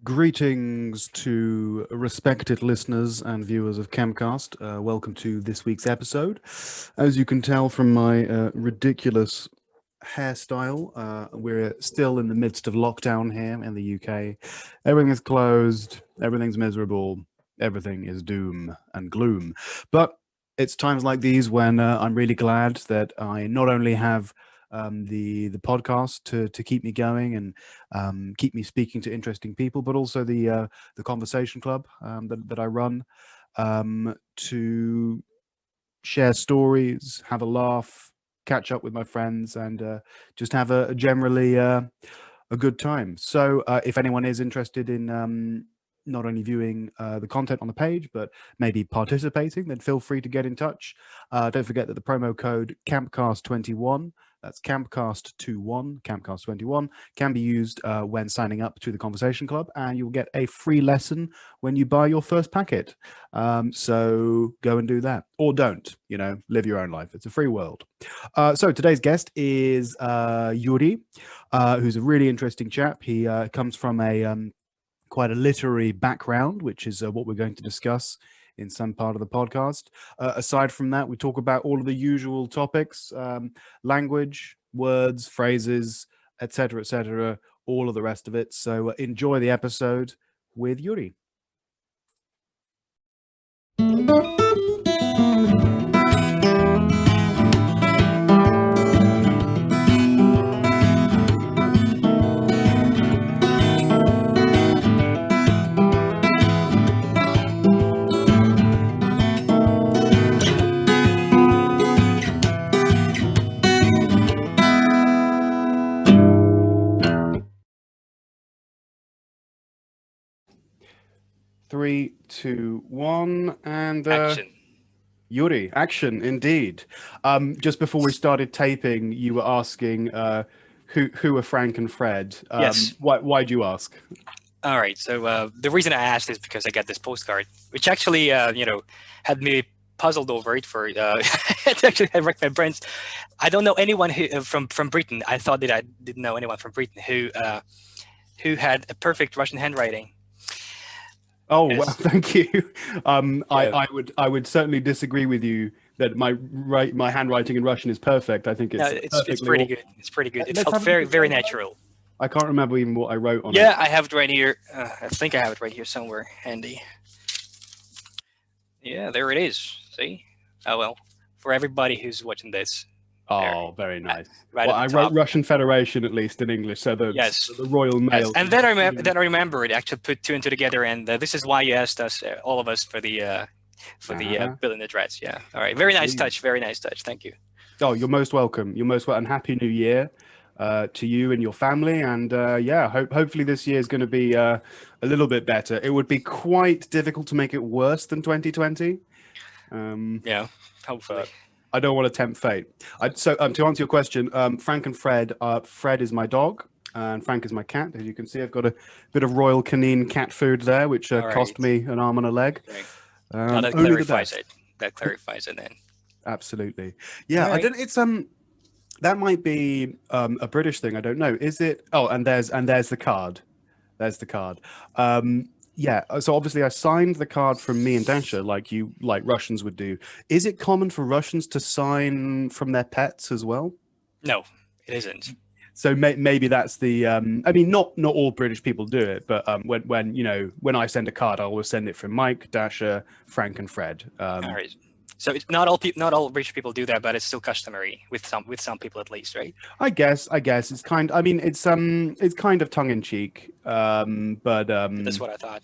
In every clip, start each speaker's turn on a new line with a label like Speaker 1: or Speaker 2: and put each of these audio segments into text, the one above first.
Speaker 1: Greetings to respected listeners and viewers of Campcast. Welcome to this week's episode. As you can tell from my ridiculous hairstyle, we're still in the midst of lockdown here in the UK. Everything is closed, everything's miserable, everything is doom and gloom. But it's times like these when I'm really glad that I not only have the podcast to keep me going and keep me speaking to interesting people, but also the conversation club that I run to share stories, have a laugh, catch up with my friends, and just have a generally a good time. So if anyone is interested in not only viewing the content on the page, but maybe participating, then feel free to get in touch. Don't forget that the promo code Campcast21, that's Campcast21, Campcast21, can be used when signing up to the Conversation Club, and you'll get a free lesson when you buy your first packet. So go and do that. Or don't, live your own life. It's a free world. So today's guest is Yuri, who's a really interesting chap. He comes from a quite a literary background, which is what we're going to discuss in some part of the podcast. Aside from that, we talk about all of the usual topics, language, words, phrases, etc., all of the rest of it. So enjoy the episode with Yuri. Three, two, one, and
Speaker 2: action.
Speaker 1: Yuri, action indeed. Just before we started taping, you were asking who are Frank and Fred.
Speaker 2: Yes.
Speaker 1: Why'd you ask?
Speaker 2: All right. So the reason I asked is because I got this postcard, which actually, had me puzzled over it for. It actually had wrecked my brains. I don't know anyone who from Britain. I thought that I didn't know anyone from Britain who had a perfect Russian handwriting.
Speaker 1: Oh, well, thank you. I would certainly disagree with you that my handwriting in Russian is perfect. I think
Speaker 2: it's pretty good. It's pretty good. It felt very natural.
Speaker 1: I can't remember even what I wrote on it.
Speaker 2: Yeah, I have it right here. I think I have it right here somewhere handy. Yeah, there it is. See? Oh, well, for everybody who's watching this.
Speaker 1: Oh, very nice.
Speaker 2: Right
Speaker 1: well, I wrote Russian Federation at least in English, so the Royal Mail.
Speaker 2: Yes. And then I remember it. Actually, put two and two together, and this is why you asked us, all of us, for the billing address. Yeah. All right. Very nice touch. Very nice touch. Thank you.
Speaker 1: Oh, you're most welcome. You're most welcome. And Happy New Year to you and your family. And hopefully this year is going to be a little bit better. It would be quite difficult to make it worse than 2020.
Speaker 2: Yeah. Hopefully.
Speaker 1: I don't want to tempt fate. So to answer your question, Frank and Fred, Fred is my dog and Frank is my cat. As you can see, I've got a bit of Royal Canin cat food there, which cost me an arm and a leg.
Speaker 2: That clarifies it. That clarifies it then.
Speaker 1: Absolutely. Yeah, I don't. It's that might be a British thing. I don't know. Is it? Oh, and there's the card. There's the card. Yeah, so obviously I signed the card from me and Dasha like Russians would do. Is it common for Russians to sign from their pets as well?
Speaker 2: No, it isn't.
Speaker 1: So maybe that's the. I mean, not all British people do it, but when I send a card, I always send it from Mike, Dasha, Frank, and Fred.
Speaker 2: All right. So it's not all British people do that, but it's still customary with some people at least, right?
Speaker 1: I guess it's kind. I mean, it's kind of tongue in cheek, but
Speaker 2: that's what I thought.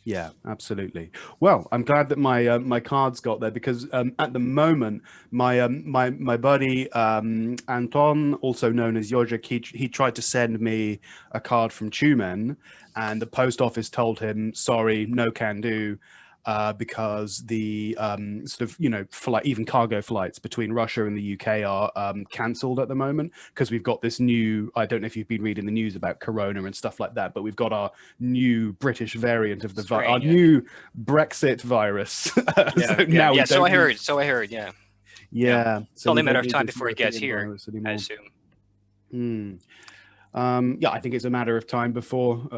Speaker 1: Yeah, absolutely. Well, I'm glad that my cards got there because at the moment my buddy Anton, also known as Yojik, he tried to send me a card from Tumen, and the post office told him, sorry, no can do. Because the even cargo flights between Russia and the UK are cancelled at the moment because we've got this new, I don't know if you've been reading the news about Corona and stuff like that, but we've got our new British variant of the our new Brexit virus.
Speaker 2: So I heard. Yeah.
Speaker 1: Yeah.
Speaker 2: It's only a matter of time before it gets here, I assume.
Speaker 1: Yeah, I think it's a matter of time before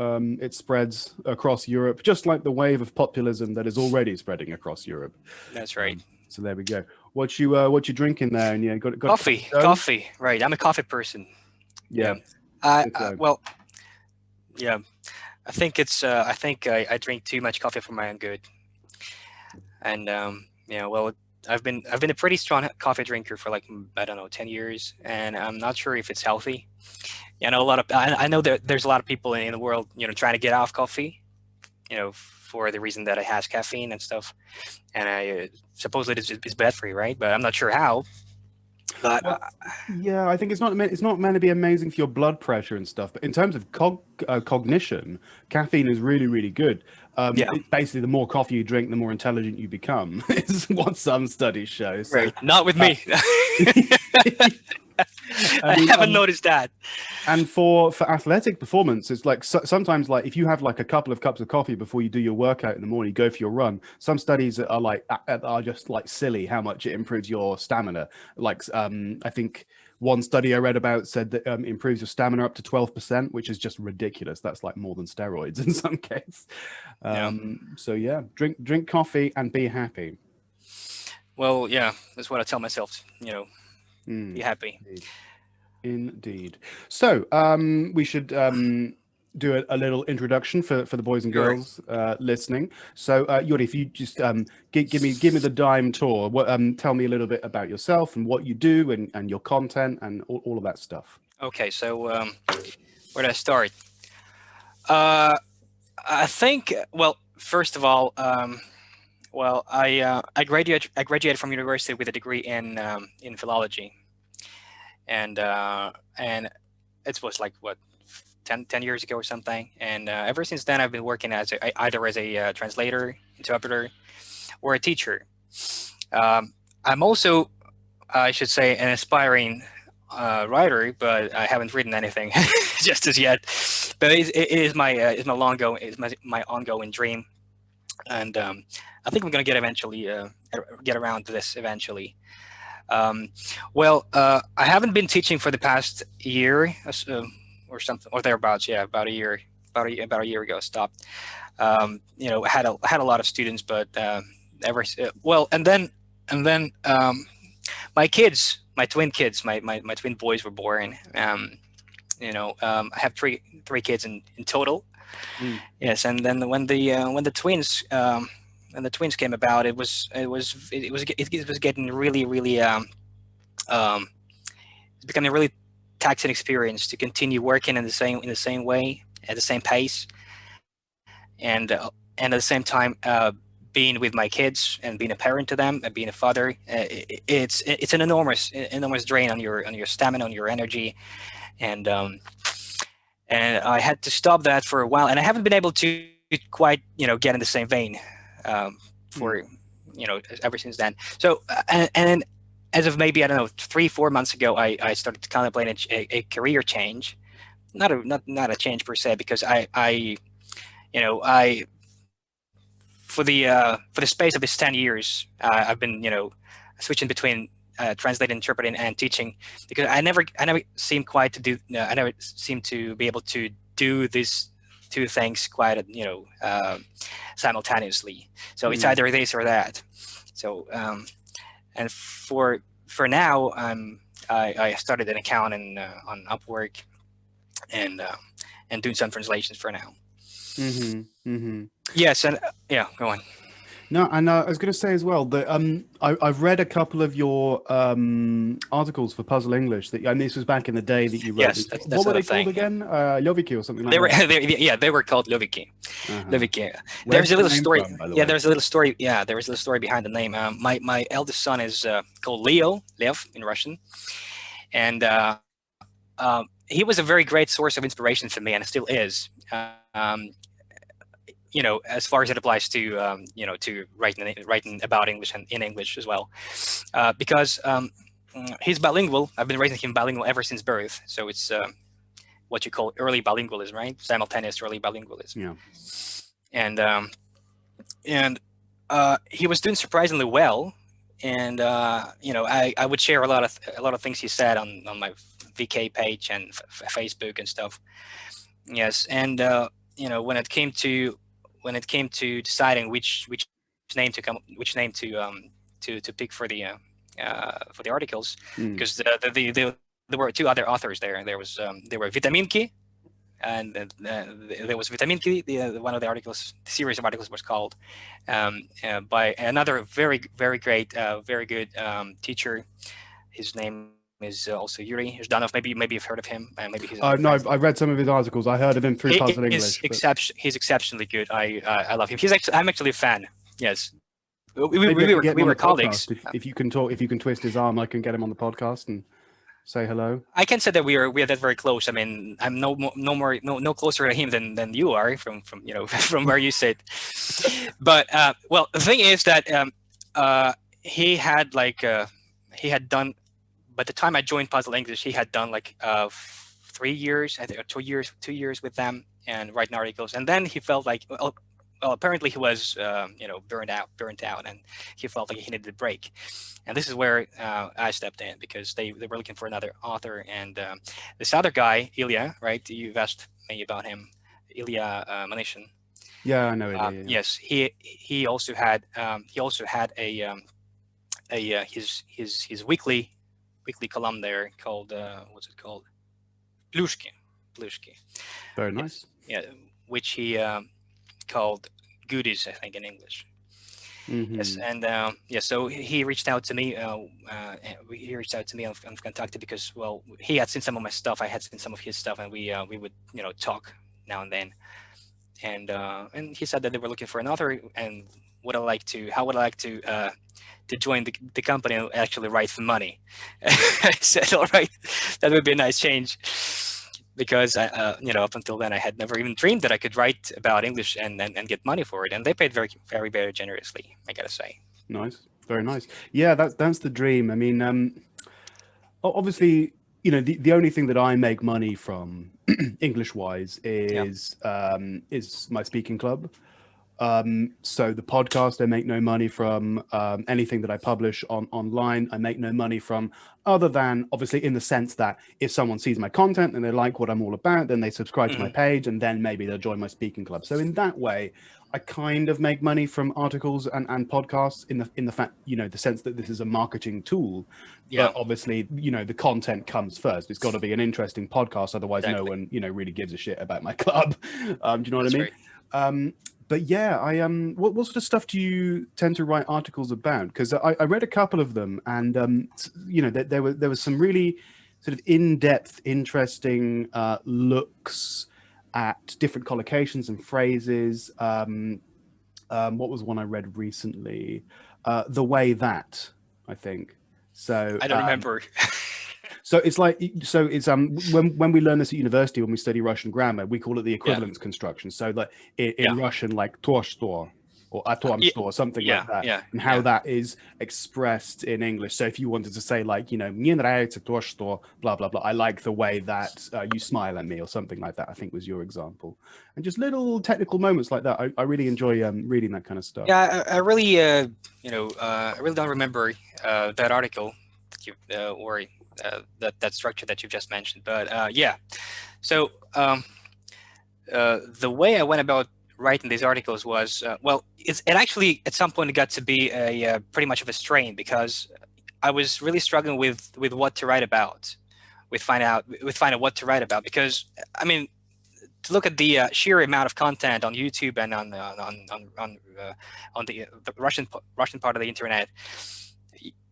Speaker 1: it spreads across Europe, just like the wave of populism that is already spreading across Europe.
Speaker 2: That's right.
Speaker 1: So there we go. What you drinking there? And yeah, got
Speaker 2: Coffee, coffee. Right, I'm a coffee person.
Speaker 1: Yeah.
Speaker 2: Well, yeah. I think it's. I think I drink too much coffee for my own good, and yeah. Well, I've been a pretty strong coffee drinker for like I don't know 10 years, and I'm not sure if it's healthy. You know, I know that there's a lot of people in the world, trying to get off coffee, for the reason that it has caffeine and stuff, and I supposedly it's bad for you, right? But I'm not sure how. But
Speaker 1: well, yeah, I think it's not meant to be amazing for your blood pressure and stuff. But in terms of cognition, caffeine is really, really good. It's basically, the more coffee you drink, the more intelligent you become, is what some studies show. So,
Speaker 2: right, not with me. I haven't noticed that.
Speaker 1: And for athletic performance, it's like sometimes, like if you have like a couple of cups of coffee before you do your workout in the morning, you go for your run. Some studies are just like silly how much it improves your stamina. Like I think one study I read about said that improves your stamina up to 12%, which is just ridiculous. That's like more than steroids in some case. So yeah, drink coffee and be happy.
Speaker 2: Well, yeah, that's what I tell myself. Be happy.
Speaker 1: Indeed. So we should do a little introduction for the boys and girls listening. So Yuri, if you just give me the dime tour. Tell me a little bit about yourself and what you do and your content and all of that stuff.
Speaker 2: Okay, so where do I start? I think, well, first of all, I graduated from university with a degree in philology. And it was like what 10 years ago or something, and ever since then I've been working either as a translator, interpreter, or a teacher. I'm also, I should say, an aspiring writer, but I haven't written anything just as yet. But it is my ongoing dream, and I think I'm gonna get around to this eventually. I haven't been teaching for the past year or something, or thereabouts. Yeah, about a year ago, I stopped. Had a lot of students, but my kids, my twin kids, my twin boys were born. I have three kids in total. Yes, and then when the twins. And the twins came about, it was getting really, really it's becoming a really taxing experience to continue working in the same way, at the same pace, and at the same time being with my kids and being a parent to them and being a father. It's an enormous drain on your stamina, on your energy, and I had to stop that for a while, and I haven't been able to quite get in the same vein for ever since then. So and as of maybe, I don't know, 3-4 months ago, I started to contemplate a career change, not a change per se, because I for the space of this 10 years I've been switching between translating, interpreting, and teaching, because I never seemed quite to do I never seemed to be able to do these two things quite simultaneously. So it's either this or that. So and for now, I started an account on Upwork and doing some translations for now. Yes, and yeah, go on.
Speaker 1: No, and I was going to say as well that I've read a couple of your articles for Puzzle English. And this was back in the day that you wrote.
Speaker 2: Yes, that's
Speaker 1: what were they called again? Leviki or something like
Speaker 2: that? They were called leviki. Leviki. There's a little story. There's a little story. Yeah, there was a little story behind the name. My eldest son is called Lev in Russian, and he was a very great source of inspiration for me, and it still is. As far as it applies to to writing about English and in English as well, because he's bilingual. I've been raising him bilingual ever since birth. So it's what you call early bilingualism, right? Simultaneous early bilingualism.
Speaker 1: Yeah.
Speaker 2: And he was doing surprisingly well and I would share a lot of things he said on my VK page and Facebook and stuff. Yes, and when it came to deciding which name to to pick for the articles,
Speaker 1: Mm.
Speaker 2: because there were two other authors there. There were Vitaminki, and there was Vitaminki. One of the articles, the series of articles, was called by another very great, very good teacher. His name is also Yuri Nekrassov. Maybe you've heard of him, and maybe he's another
Speaker 1: No,
Speaker 2: translator.
Speaker 1: I've read some of his articles. I heard of him through
Speaker 2: He
Speaker 1: Puzzle
Speaker 2: is
Speaker 1: English. But
Speaker 2: he's exceptionally good. I love him. I'm actually a fan. Yes, we
Speaker 1: maybe I can
Speaker 2: were
Speaker 1: get him
Speaker 2: we
Speaker 1: on
Speaker 2: were
Speaker 1: the
Speaker 2: colleagues.
Speaker 1: podcast. If you can talk, if you can twist his arm, I can get him on the podcast and say hello.
Speaker 2: I can say that we are that very close. I mean, I'm no closer to him than you are from from where you sit. But well, the thing is that he had he had done, by the time I joined Puzzle English, he had done 3 years, I think, or 2 years with them and writing articles, and then he felt like, well, apparently he was burnt out, and he felt like he needed a break. And this is where I stepped in, because they were looking for another author, and this other guy, Ilya, right? You've asked me about him, Ilya Manishin.
Speaker 1: Yeah, I know it. Yeah.
Speaker 2: Yes, he also had his weekly column there called what's it called? Plushki.
Speaker 1: Very nice.
Speaker 2: Yeah, which he called Goodies, I think, in English.
Speaker 1: Mm-hmm.
Speaker 2: Yes, and so he reached out to me. He reached out to me on Contacted, because, well, he had seen some of my stuff, I had seen some of his stuff, and we would talk now and then. And he said that they were looking for an author, and how would I like to join the company and actually write for money. I said, all right, that would be a nice change, because up until then I had never even dreamed that I could write about English and get money for it, and they paid very, very, very generously, I gotta say.
Speaker 1: Nice, very nice. Yeah, that's the dream. I mean, obviously, the only thing that I make money from English wise is my speaking club. So the podcast, I make no money from. Anything that I publish online, I make no money from, other than obviously in the sense that if someone sees my content and they like what I'm all about, then they subscribe to my page, and then maybe they'll join my speaking club. So in that way, I kind of make money from articles and podcasts in the fact, the sense that this is a marketing tool.
Speaker 2: Yeah.
Speaker 1: But obviously, the content comes first. It's got to be an interesting podcast, otherwise no one, really gives a shit about my club. Do you know what I mean? Right. But yeah, what sort of stuff do you tend to write articles about? Because I read a couple of them, and there was some really sort of in-depth, interesting looks at different collocations and phrases. What was one I read recently? The Way That, I think. So
Speaker 2: I don't remember.
Speaker 1: So it's when we learn this at university, when we study Russian grammar, we call it the equivalence construction. So like in Russian, like toshtor or atomstor, something like that, and how that is expressed in English. So if you wanted to say мне нравится то, что blah blah blah, I like the way that you smile at me, or something like that, I think was your example. And just little technical moments like that. I really enjoy reading that kind of stuff.
Speaker 2: Yeah, I really I really don't remember that article that you or that structure that you've just mentioned, but so the way I went about writing these articles was it actually at some point it got to be a pretty much of a strain, because I was really struggling with what to write about, with finding out what to write about, because I mean, to look at the sheer amount of content on YouTube and on the Russian part of the internet,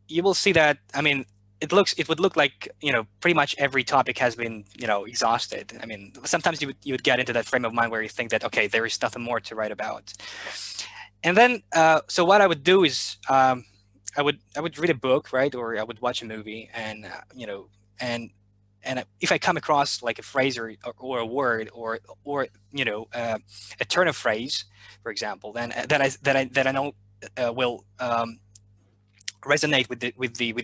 Speaker 2: you will see that, I mean, it would look like pretty much every topic has been exhausted. I mean, sometimes you would get into that frame of mind where you think that, okay, there is nothing more to write about. And then so what I would do is I would read a book, right, or I would watch a movie, and and if I come across like a phrase or a word or a turn of phrase, for example, then that I know will resonate with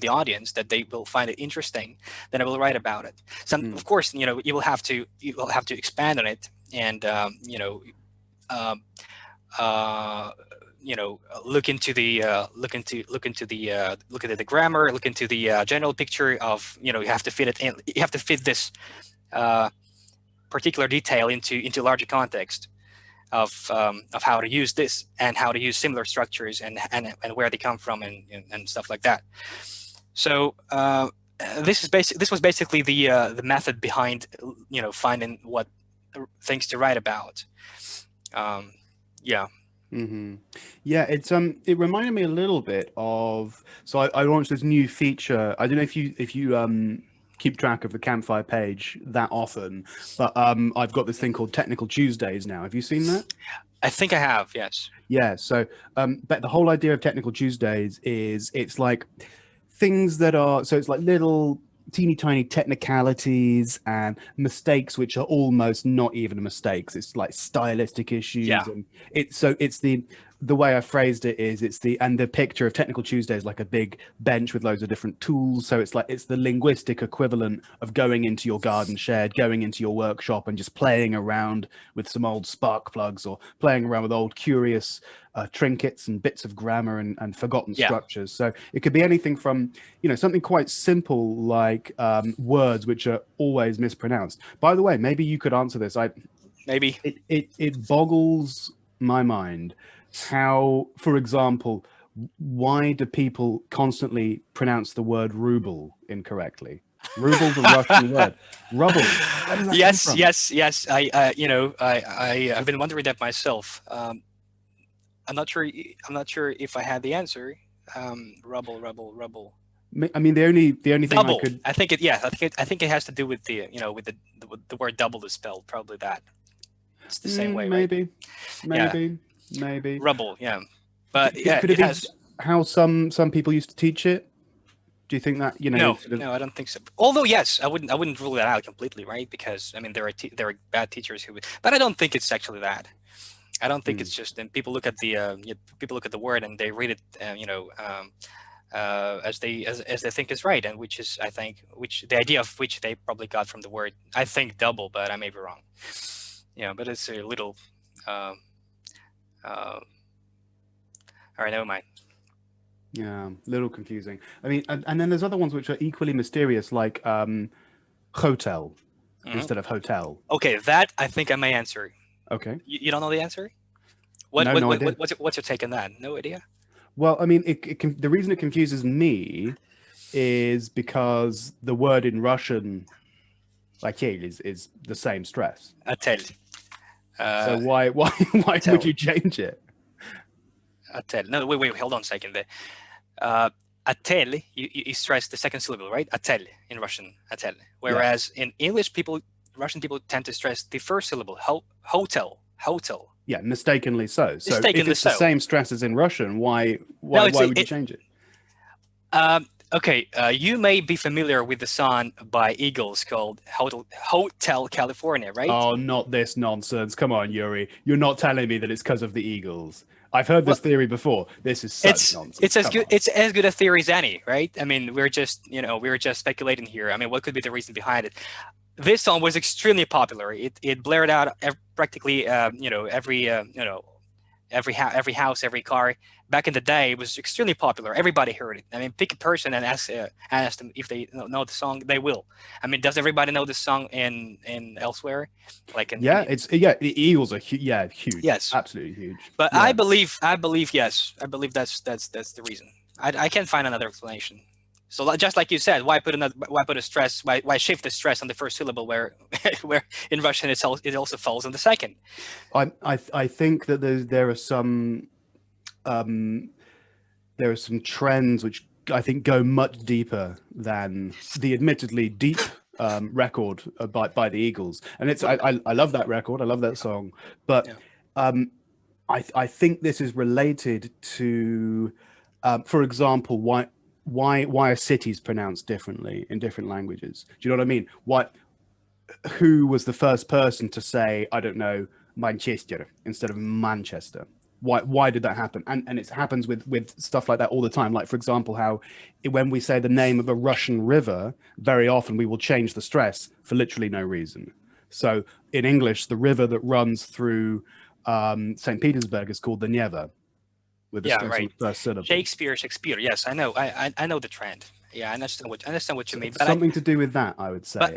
Speaker 2: the audience, that they will find it interesting, then I will write about it. Of course, you will have to look into the grammar, look into the general picture of, you have to fit it in, you have to fit this particular detail into larger context of how to use this and how to use similar structures and where they come from and stuff like that. So this was basically the method behind finding what things to write about. Yeah.
Speaker 1: Mm-hmm. Yeah, it reminded me a little bit of, so I launched this new feature. I don't know if you keep track of the Campfire page that often, but I've got this thing called Technical Tuesdays now. Have you seen that?
Speaker 2: I think I have, yes.
Speaker 1: Yeah, so but the whole idea of Technical Tuesdays is it's like things that are, so it's like little teeny tiny technicalities and mistakes which are almost not even mistakes. It's like stylistic issues.
Speaker 2: Yeah.
Speaker 1: And it's the way I phrased it is the picture of Technical Tuesday is like a big bench with loads of different tools. So it's the linguistic equivalent of going into your garden shed, going into your workshop and just playing around with some old spark plugs or playing around with old curious trinkets and bits of grammar and forgotten structures. So it could be anything from, something quite simple like words which are always mispronounced. By the way, maybe you could answer this.
Speaker 2: Maybe
Speaker 1: it boggles my mind how, for example, why do people constantly pronounce the word ruble incorrectly? Ruble's a Russian word. Rubble.
Speaker 2: Yes. I've been wondering that myself. I'm not sure if I had the answer. Rubble.
Speaker 1: I mean, the only thing
Speaker 2: double.
Speaker 1: I
Speaker 2: think it has to do with the word double is spelled. Probably that. It's the same way,
Speaker 1: maybe.
Speaker 2: Right?
Speaker 1: Maybe
Speaker 2: rubble, yeah, but
Speaker 1: could it be how some people used to teach it? Do you think that
Speaker 2: No, I don't think so. Although yes, I wouldn't rule that out completely, right? Because I mean, there are bad teachers who, but I don't think it's actually that. I don't think it's just. And people look at the word and they read it, as they think is right, and which the idea of which they probably got from the word. I think double, but I may be wrong. Yeah, but it's a little. All right, never mind.
Speaker 1: Yeah, a little confusing. I mean, and then there's other ones which are equally mysterious, like hotel instead of hotel.
Speaker 2: Okay, that I think I may answer.
Speaker 1: Okay.
Speaker 2: You don't know the answer?
Speaker 1: No idea.
Speaker 2: What's your take on that? No idea.
Speaker 1: Well, I mean, the reason it confuses me is because the word in Russian, like is the same stress.
Speaker 2: Atel.
Speaker 1: So why would you change it?
Speaker 2: Atel. No, wait, hold on a second there. Atel, you stress the second syllable, right? Atel in Russian, atel. Whereas in English, Russian people tend to stress the first syllable, hotel.
Speaker 1: Yeah, mistakenly so. So
Speaker 2: Mistakenly
Speaker 1: if it's the same stress as in Russian, why would you change it?
Speaker 2: Okay, you may be familiar with the song by Eagles called Hotel California, right?
Speaker 1: Oh, not this nonsense. Come on, Yuri. You're not telling me that it's because of the Eagles. I've heard this theory before. This is such nonsense.
Speaker 2: It's as good a theory as any, right? I mean, we're just speculating here. I mean, what could be the reason behind it? This song was extremely popular. It blared out practically every house, every car. Back in the day, it was extremely popular. Everybody heard it. I mean, pick a person and ask them if they know the song. They will. I mean, does everybody know this song in elsewhere? Like
Speaker 1: the Eagles are huge.
Speaker 2: Yes,
Speaker 1: absolutely huge.
Speaker 2: But yeah. I believe yes. I believe that's the reason. I can't find another explanation. So just like you said, why shift the stress on the first syllable where in Russian it also falls on the second?
Speaker 1: I think that there are some trends which I think go much deeper than the admittedly deep record by the Eagles, and I love that record. I love that song, but I think this is related to, for example, why are cities pronounced differently in different languages? Do you know what I mean? Who was the first person to say, I don't know, Manchester instead of Manchester? Why did that happen? And it happens with stuff like that all the time. Like, for example, how when we say the name of a Russian river, very often we will change the stress for literally no reason. So in English, the river that runs through St. Petersburg is called the Neva. with the
Speaker 2: Yeah,
Speaker 1: stress on
Speaker 2: right.
Speaker 1: the first syllable.
Speaker 2: Shakespeare. Yes, I know. I know the trend. Yeah, I understand what you mean. But
Speaker 1: Something to do with that, I would say.
Speaker 2: But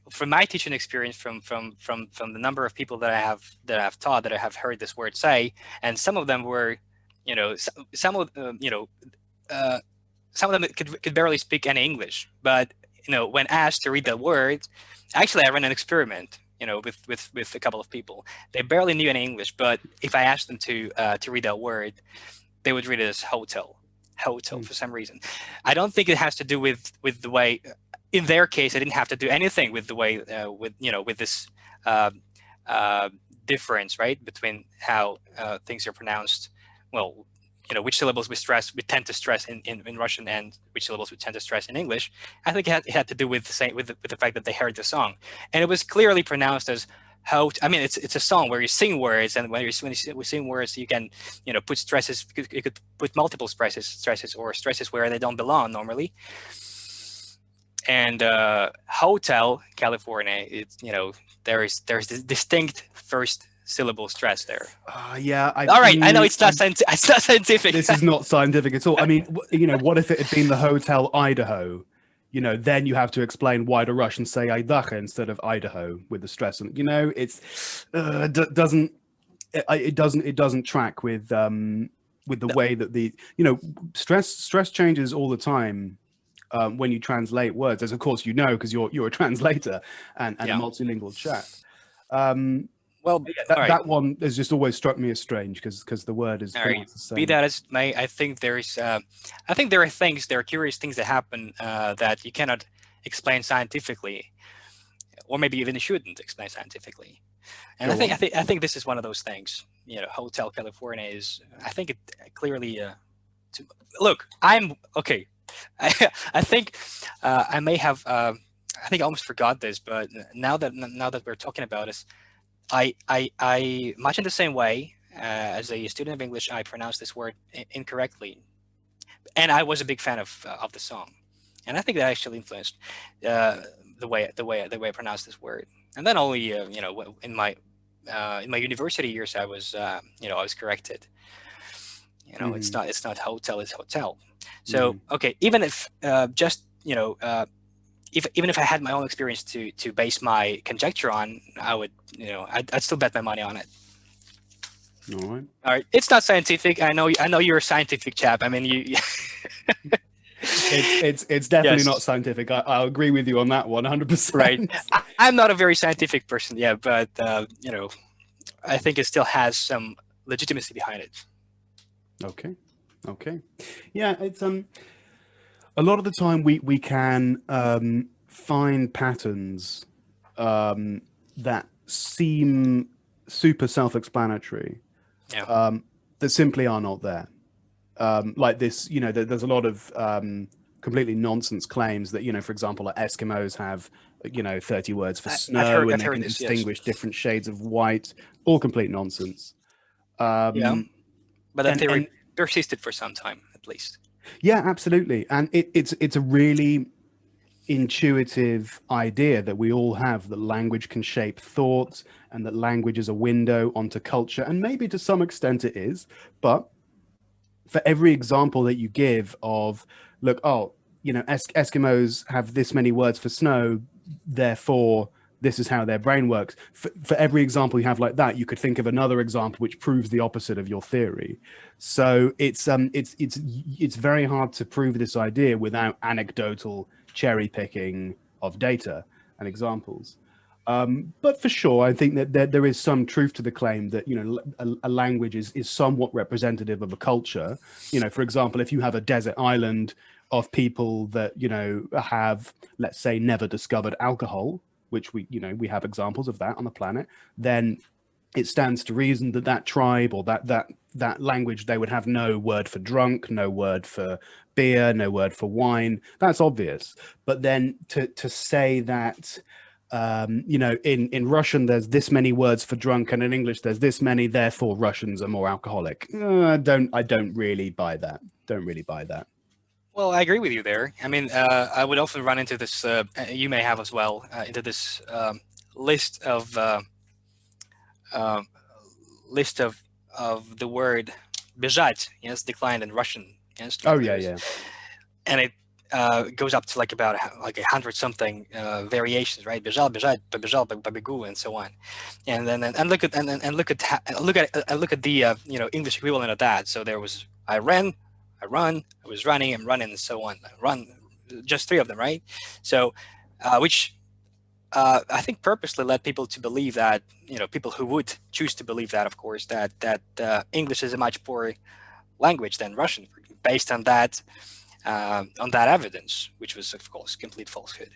Speaker 2: from my teaching experience, from the number of people that I have taught, that I have heard this word say, and some of them were, some of some of them could barely speak any English, but when asked to read the word, actually I ran an experiment, with a couple of people. They barely knew any English, but if I asked them to read that word, they would read it as hotel for some reason. I don't think it has to do with the way. In their case, I didn't have to do anything with the way with this difference, right, between how things are pronounced. Well, which syllables we tend to stress in Russian, and which syllables we tend to stress in English. I think it had to do with the fact that they heard the song, and it was clearly pronounced as how. I mean, it's a song where you sing words, and when you sing words, you can put stresses. You could put multiple stresses or stresses where they don't belong normally. And Hotel California, it's there's this distinct first syllable stress there.
Speaker 1: Yeah.
Speaker 2: All right, I know it's not scientific.
Speaker 1: This is not scientific at all. I mean, what if it had been the Hotel Idaho? Then you have to explain why the Russians say Idaho instead of Idaho with the stress, and it doesn't track with the way that the stress changes all the time. When you translate words, as of course because you're a translator and a multilingual chap. That one has just always struck me as strange because the word is the same.
Speaker 2: Be that as may, I think there are curious things that happen that you cannot explain scientifically, or maybe even shouldn't explain scientifically. And I think this is one of those things. Hotel California is. I think it clearly. Look, I'm okay. I think I may have. I think I almost forgot this, but now that we're talking about this, I much in the same way as a student of English, I pronounced this word incorrectly, and I was a big fan of the song, and I think that actually influenced the way I pronounced this word. And then only in my university years, I was I was corrected. It's not hotel, it's hotel. So okay, even if even if I had my own experience to base my conjecture on, I would I'd still bet my money on it.
Speaker 1: All
Speaker 2: right. It's not scientific. I know you're a scientific chap. I mean, you.
Speaker 1: It's definitely not scientific. I'll agree with you on that 100%.
Speaker 2: Right. I'm not a very scientific person, but I think it still has some legitimacy behind it.
Speaker 1: Okay. Yeah, it's a lot of the time we can find patterns that seem super self-explanatory, that simply are not there. Like this, there's a lot of completely nonsense claims that, for example, like Eskimos have 30 words for snow, and they can distinguish different shades of white. All complete nonsense.
Speaker 2: But that theory persisted for some time, at least.
Speaker 1: Yeah, absolutely. And it's a really intuitive idea that we all have, that language can shape thought, and that language is a window onto culture. And maybe to some extent it is, but for every example that you give of, look, Eskimos have this many words for snow, therefore this is how their brain works. For every example you have like that, you could think of another example which proves the opposite of your theory. So it's very hard to prove this idea without anecdotal cherry picking of data and examples. But for sure, I think that there is some truth to the claim that a language is somewhat representative of a culture. For example, if you have a desert island of people that have, let's say, never discovered alcohol, which we have examples of that on the planet, then it stands to reason that tribe or that language, they would have no word for drunk, no word for beer, no word for wine. That's obvious. But then to say that in Russian there's this many words for drunk, and in English there's this many, therefore Russians are more alcoholic. I don't really buy that. Well,
Speaker 2: I agree with you there. I mean, I would often run into this, you may have as well, into this list of the word бежать, yes, declined in Russian. Yes,
Speaker 1: Oh yeah.
Speaker 2: and it goes up to like about like 100 something variations, right? Бежал, бежать, побежал, побегу, and so on. And then and look at look at the English equivalent of that. So there was I ran, I run, I was running, I'm running, and so on. Run, just three of them, right? So which I think purposely led people to believe that, people who would choose to believe that, of course, that English is a much poorer language than Russian, based on that evidence, which was of course complete falsehood.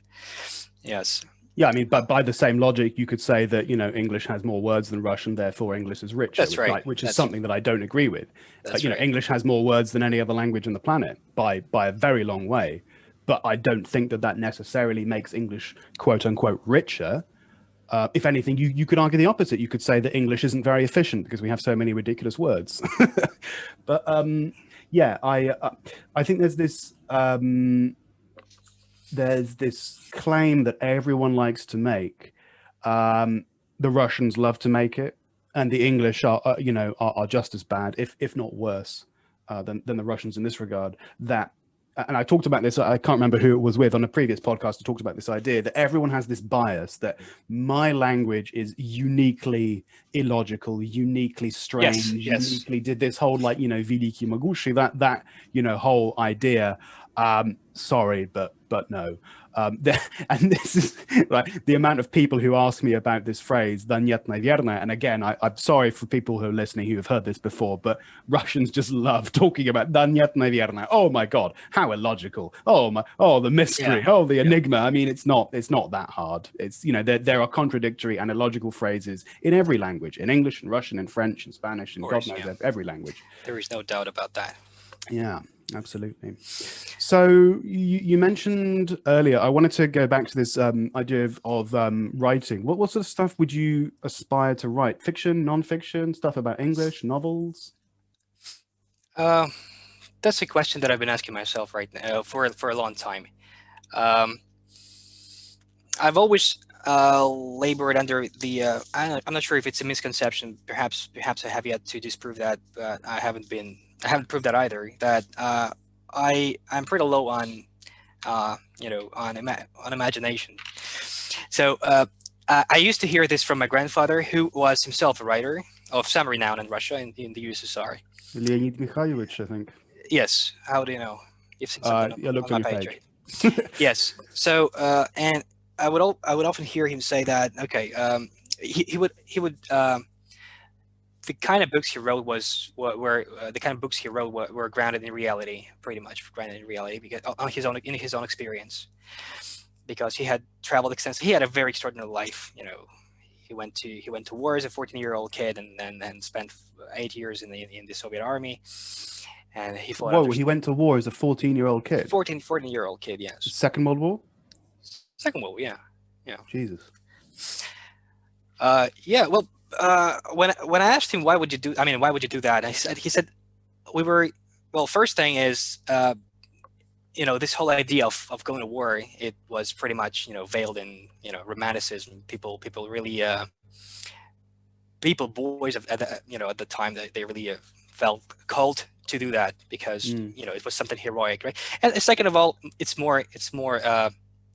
Speaker 2: Yes.
Speaker 1: Yeah, I mean, but by the same logic, you could say that English has more words than Russian, therefore English is richer.
Speaker 2: That's right.
Speaker 1: Which is something that I don't agree with.
Speaker 2: That's right.
Speaker 1: English has more words than any other language on the planet by a very long way. But I don't think that necessarily makes English quote unquote richer. If anything, you could argue the opposite. You could say that English isn't very efficient because we have so many ridiculous words. But yeah, I think there's this claim that everyone likes to make. The Russians love to make it, and the English are just as bad, if not worse, than the Russians in this regard. And I talked about this, I can't remember who it was with on a previous podcast, I talked about this idea that everyone has this bias that my language is uniquely illogical, uniquely strange, uniquely did this whole Veliki Magushi, that whole idea. Sorry, but no. And this is like the amount of people who ask me about this phrase, "да нет, наверное." And again, I'm sorry for people who are listening who have heard this before, but Russians just love talking about "да нет, наверное." Oh my God, how illogical! Oh the mystery! Oh the enigma! I mean, it's not that hard. It's there are contradictory and illogical phrases in every language, in English, in Russian, in French, in Spanish, in God knows every language.
Speaker 2: There is no doubt about that.
Speaker 1: Yeah. Absolutely. So you mentioned earlier, I wanted to go back to this idea of writing. What sort of stuff would you aspire to write? Fiction, non-fiction, stuff about English, novels?
Speaker 2: That's a question that I've been asking myself right now for a long time. I've always labored under the I'm not sure if it's a misconception. Perhaps I have yet to disprove that, but I haven't proved that either. That I'm pretty low on on imagination. So I used to hear this from my grandfather, who was himself a writer of some renown in Russia, in the USSR.
Speaker 1: Leonid Mikhailовich, I think.
Speaker 2: Yes. How do you know? You've seen something
Speaker 1: on my page.
Speaker 2: Right? Yes. So and I would often hear him say that. Okay. He would. The kind of books he wrote were grounded in reality, pretty much grounded in reality, because in his own experience, because he had traveled extensively. He had a very extraordinary life. He went to war as a 14-year-old kid, and then spent 8 years in the Soviet army, and he fought.
Speaker 1: Whoa! He went to war as a 14-year-old kid.
Speaker 2: 14-year-old kid. Yes.
Speaker 1: Second World War.
Speaker 2: Second World War. Yeah.
Speaker 1: Jesus.
Speaker 2: Yeah. Well. When I asked him why would you do that, he said first thing is this whole idea of going to war, it was pretty much veiled in romanticism. People really boys at the time, that they really felt called to do that because it was something heroic, right? And second of all, it's more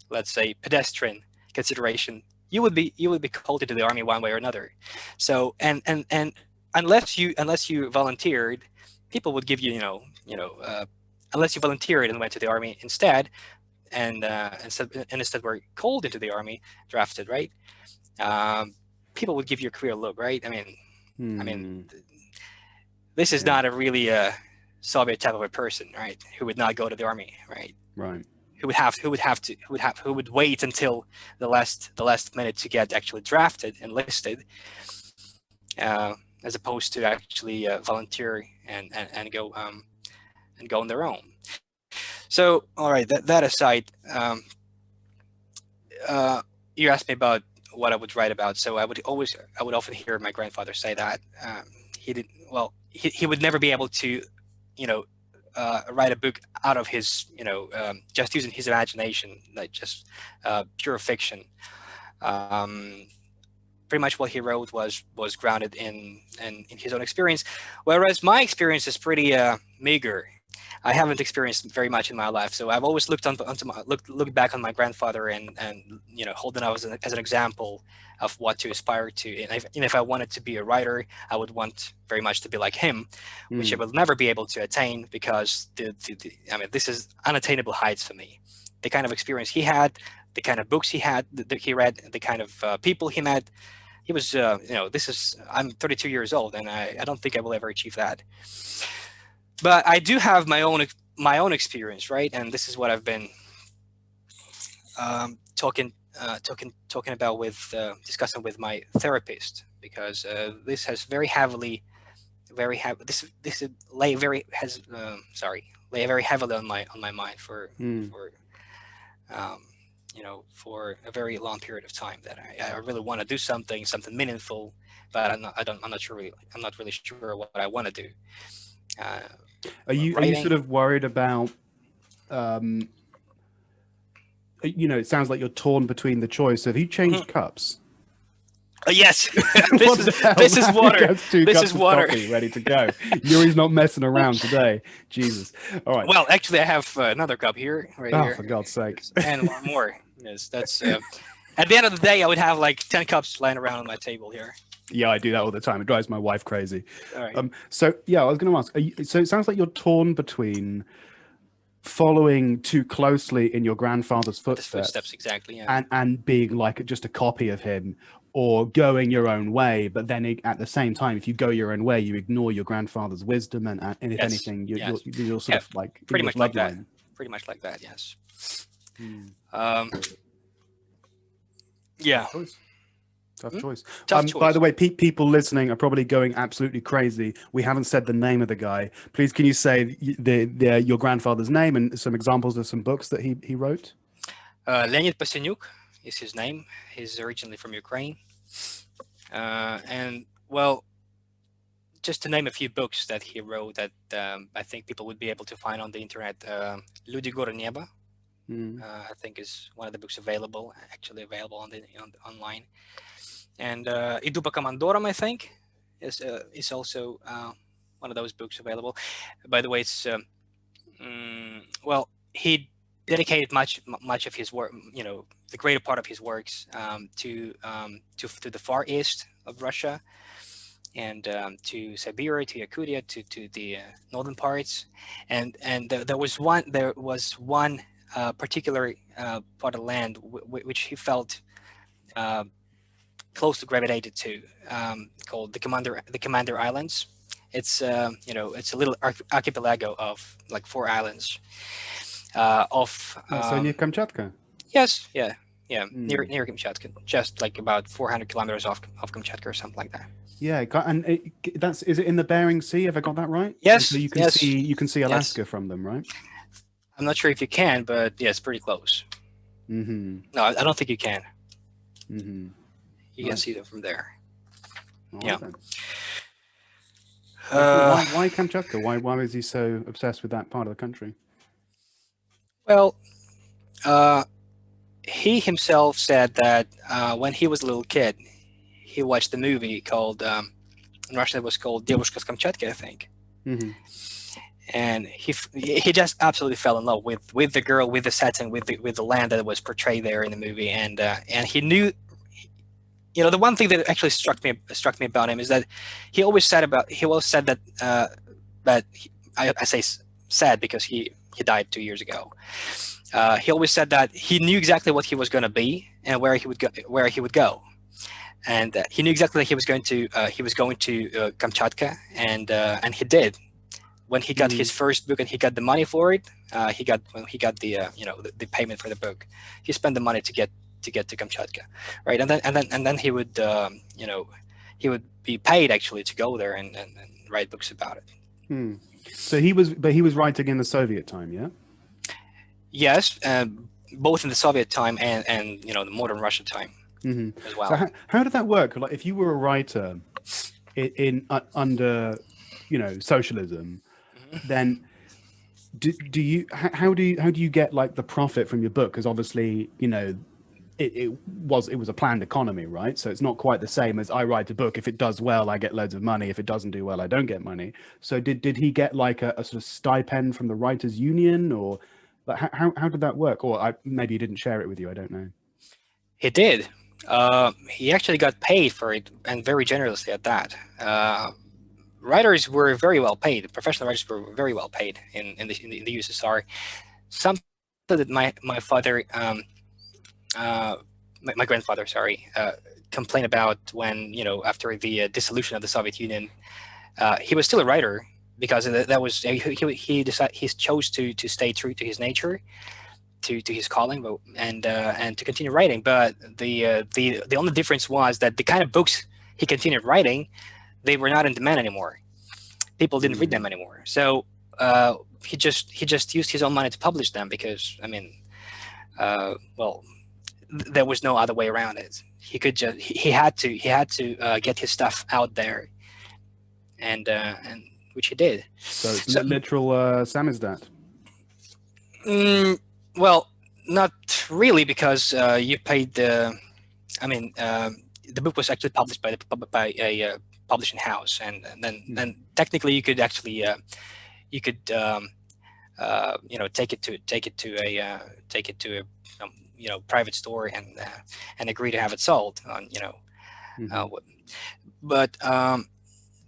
Speaker 2: let's say pedestrian consideration. You would be called into the army one way or another. So and unless you volunteered, people would give you unless you volunteered and went to the army instead, and instead were called into the army, drafted, right? People would give you a career look, right? I mean, this is not a really Soviet type of a person, right? Who would not go to the army, right?
Speaker 1: Right.
Speaker 2: Who would wait until the last minute to get actually drafted, enlisted, as opposed to actually volunteer and go on their own. So, all right, that aside, you asked me about what I would write about. So I would often hear my grandfather say that he would never be able to, write a book out of his, just using his imagination, like just pure fiction. pretty much what he wrote was grounded in his own experience, whereas my experience is pretty meager. I haven't experienced very much in my life, so I've always looked looked back on my grandfather and hold him as an example of what to aspire to. And if I wanted to be a writer, I would want very much to be like him, which I will never be able to attain because this is unattainable heights for me. The kind of experience he had, the kind of books he had, that he read, the kind of people he met. He was, I'm 32 years old, and I don't think I will ever achieve that. But I do have my own experience, right? And this is what I've been talking about discussing with my therapist, because this has lay very heavily on my mind for a very long period of time, that I really want to do something meaningful, but I'm not really sure what I want to do.
Speaker 1: Are you sort of worried about, it sounds like you're torn between the choice. Have you changed cups?
Speaker 2: Yes. this is water. This is water.
Speaker 1: Ready to go. Yuri's not messing around today. Jesus. All right.
Speaker 2: Well, actually, I have another cup here. Here.
Speaker 1: For God's sake.
Speaker 2: And one more. Yes, that's. At the end of the day, I would have like 10 cups lying around on my table here.
Speaker 1: Yeah, I do that all the time. It drives my wife crazy.
Speaker 2: All right.
Speaker 1: So yeah, I was going to ask. So it sounds like you're torn between following too closely in your grandfather's footsteps,
Speaker 2: exactly, yeah.
Speaker 1: and being like just a copy of him, or going your own way. But then at the same time, if you go your own way, you ignore your grandfather's wisdom, and if anything, you're sort of like
Speaker 2: pretty much like that. Pretty much like that, yes. Yeah.
Speaker 1: Tough choice.
Speaker 2: Tough choice.
Speaker 1: By the way, people listening are probably going absolutely crazy. We haven't said the name of the guy. Please, can you say your grandfather's name and some examples of some books that he wrote?
Speaker 2: Leonid Pasenyuk is his name. He's originally from Ukraine. And well, just to name a few books that he wrote that I think people would be able to find on the internet. Люди Горы Неба, I think is one of the books available on online. And Idu po Командорам, I think, is also one of those books available. By the way, it's he dedicated much of his work, the greater part of his works, to the far east of Russia, and to Siberia, to Yakutia, to the northern parts, and there was one particular part of land which he felt closely gravitated to, called the Commander Islands. It's it's a little archipelago of like 4 islands.
Speaker 1: So near Kamchatka.
Speaker 2: Yes, yeah, near Kamchatka, just like about 400 kilometers off Kamchatka or something like that.
Speaker 1: Yeah, and is it in the Bering Sea? Have I got that right?
Speaker 2: Yes.
Speaker 1: So you can see Alaska from them, right?
Speaker 2: I'm not sure if you can, but yeah, it's pretty close. No, I don't think you can. You can see them from there. Yeah.
Speaker 1: Why Kamchatka? Why is he so obsessed with that part of the country?
Speaker 2: Well, he himself said that when he was a little kid, he watched a movie called, in Russian it was called Девушка с Камчатки, I think. And he just absolutely fell in love with the girl, with the setting, with the land that was portrayed there in the movie, and he knew. The one thing that actually struck me about him is that he always said that I say sad because he died 2 years ago. He always said that he knew exactly what he was going to be and where he would go, and he knew exactly that he was going to Kamchatka, and he did. When he got his first book and he got the money for it, when he got the the payment for the book, he spent the money to get to Kamchatka, right? And then he would he would be paid actually to go there and write books about it.
Speaker 1: So he was writing in the Soviet time, yeah.
Speaker 2: Yes, both in the Soviet time and the modern Russian time as well.
Speaker 1: So how did that work? Like, if you were a writer under socialism, then how do you get like the profit from your book? Because obviously it was a planned economy, right? So it's not quite the same as I write a book. If it does well, I get loads of money. If it doesn't do well, I don't get money. So did he get like a sort of stipend from the Writers Union, or like, how did that work? Or maybe he didn't share it with you. I don't know.
Speaker 2: He did. He actually got paid for it, and very generously at that. Writers were very well paid. Professional writers were very well paid in the USSR. Something that my father, my grandfather, sorry, complained about when, after the dissolution of the Soviet Union, he was still a writer because that was he chose to stay true to his nature, to his calling, and to continue writing. But the only difference was that the kind of books he continued writing, they were not in demand anymore. People didn't read them anymore. So he just used his own money to publish them because, I mean, there was no other way around it. He could just he had to get his stuff out there, and which he did.
Speaker 1: So it's literal samizdat.
Speaker 2: Well, not really, because you paid the. I mean, the book was actually published by a publishing house, and then technically you could actually take it to a private store and agree to have it sold on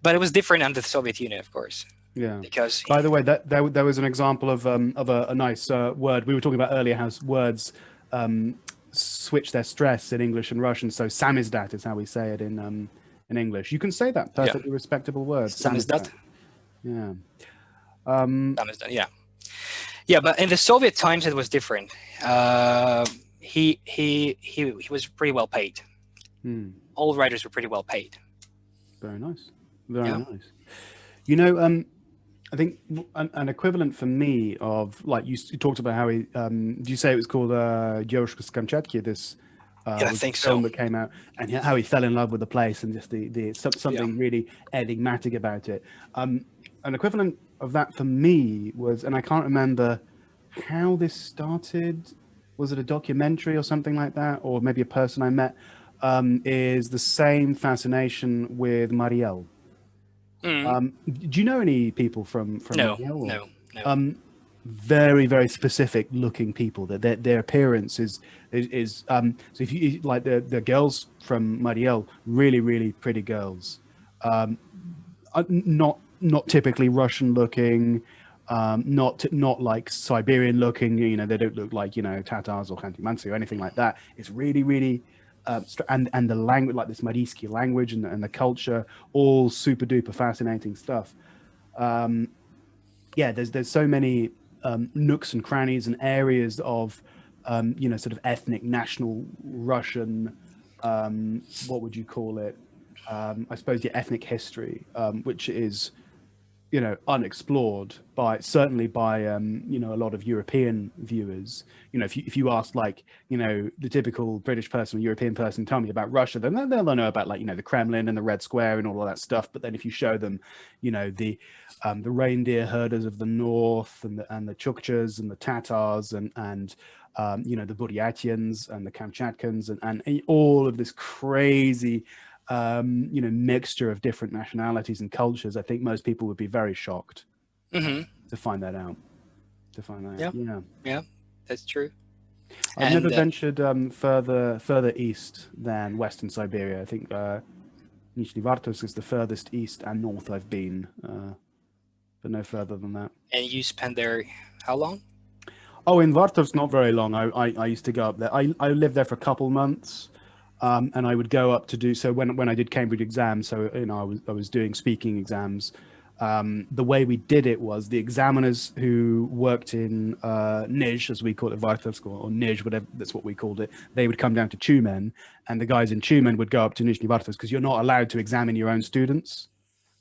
Speaker 2: but it was different under the Soviet Union, of course.
Speaker 1: Yeah.
Speaker 2: Because
Speaker 1: by the way, there was an example of a nice word we were talking about earlier, how words switch their stress in English and Russian. So samizdat is how we say it in English. You can say that perfectly respectable word.
Speaker 2: Samizdat.
Speaker 1: Yeah.
Speaker 2: Samizdat. Yeah. Yeah, but in the Soviet times it was different. He was pretty well paid. All writers were pretty well paid.
Speaker 1: Very nice. Very nice. I think an equivalent for me of, like, you talked about how he, do you say it was called Девушка с Камчатки, this
Speaker 2: I think
Speaker 1: film
Speaker 2: so.
Speaker 1: that came out, and how he fell in love with the place and just something really enigmatic about it. An equivalent of that for me was, and I can't remember how this started, was it a documentary or something like that, or maybe a person I met, is the same fascination with Marielle. Do you know any people from
Speaker 2: No,
Speaker 1: Marielle?
Speaker 2: no.
Speaker 1: Very, very specific looking people. That their appearance is so if you like the girls from Marielle, really, really pretty girls, not typically Russian looking, not like Siberian looking. They don't look like Tatars or Khanty-Mansi or anything like that. It's really, really and the language, like this Mariski language and the culture, all super duper fascinating stuff. There's so many nooks and crannies and areas of sort of ethnic national Russian, what would you call it, I suppose your ethnic history, which is unexplored certainly by a lot of European viewers. If you ask, like, the typical British person or European person, tell me about Russia, then they'll know about, like, the Kremlin and the Red Square and all of that stuff. But then if you show them the reindeer herders of the north and the Chukchas and the Tatars and the Buryatians and the Kamchatkans and all of this crazy mixture of different nationalities and cultures, I think most people would be very shocked to find that out. Yeah,
Speaker 2: that's true.
Speaker 1: I've never ventured further east than Western Siberia. I think Nizhny Vartovsk is the furthest east and north I've been, but no further than that.
Speaker 2: And you spent there how long?
Speaker 1: Oh, in Vartovsk, not very long. I used to go up there. I lived there for a couple months. And I would go up to do so when I did Cambridge exams. So I was doing speaking exams. The way we did it was the examiners who worked in Nizh, as we call it, Vartovsk or Nizh, whatever, that's what we called it. They would come down to Tyumen, and the guys in Tyumen would go up to Nizhny Vartovsk because you're not allowed to examine your own students.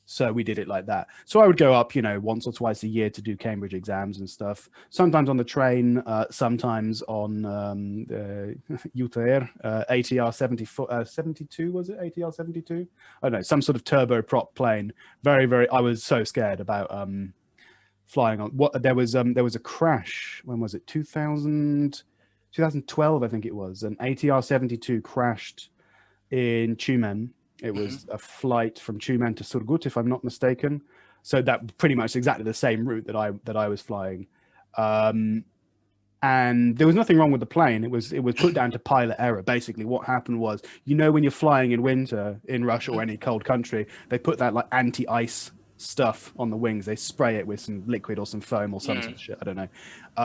Speaker 1: So we did it like that. So I would go up, once or twice a year to do Cambridge exams and stuff. Sometimes on the train, sometimes on UTR, ATR 72, was it? ATR 72? I don't know, some sort of turboprop plane. Very, very, I was so scared about flying on. There was a crash. When was it? 2000. 2012, I think it was, an ATR 72 crashed in Tyumen. It was a flight from Tyumen to Surgut, if I'm not mistaken. So that pretty much exactly the same route that I was flying. And there was nothing wrong with the plane. It was put down to pilot error. Basically, what happened was, when you're flying in winter in Russia or any cold country, they put that like anti-ice stuff on the wings. They spray it with some liquid or some foam or some sort of shit. I don't know.